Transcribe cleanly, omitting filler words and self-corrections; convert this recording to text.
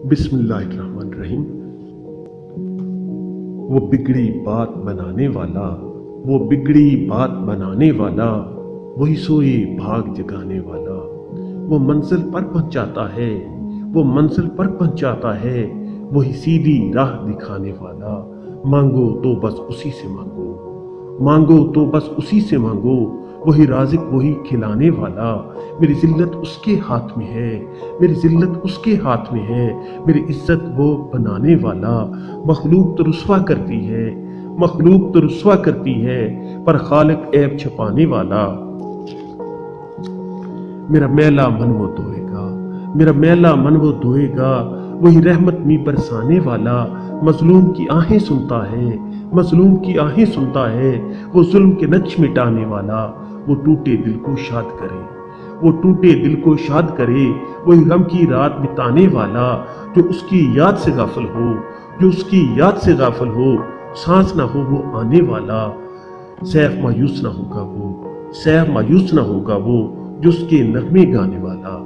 बिस्मिल्लाहिर्रहमानिर्रहीम। वो बिगड़ी बात बनाने वाला, वो बिगड़ी बात बनाने वाला, वही सोए भाग जगाने वाला। वो मंजिल पर पहुंचाता है, वो मंजिल पर पहुंचाता है, वही सीधी राह दिखाने वाला। मांगो तो बस उसी से मांगो, मांगो तो बस उसी से मांगो, वही राज़िक वही खिलाने वाला। मेरी जिल्लत उसके हाथ में है, मेरी जिल्लत उसके हाथ में है, मेरी इज्जत वो बनाने वाला। मखलूक तो रुस्वा करती है, मखलूक तो रुस्वा करती है, पर खालिक ऐब छुपाने वाला। मेरा मैला मन वो धोएगा, मेरा मैला मन वो धोएगा, वही रहमत में बरसाने वाला। मजलूम की आहें सुनता है, मजलूम की आहें सुनता है, वो जुल्म के नक्श मिटाने वाला। वो टूटे दिल को शाद करे, वो टूटे दिल को शाद करे, वही गम की रात बिताने वाला। जो उसकी याद से गाफिल हो, जो उसकी याद से गाफिल हो, सांस ना हो वो आने वाला। सैफ मायूस ना होगा वो, सैफ मायूस ना होगा वो, जो उसके नगमे गाने वाला।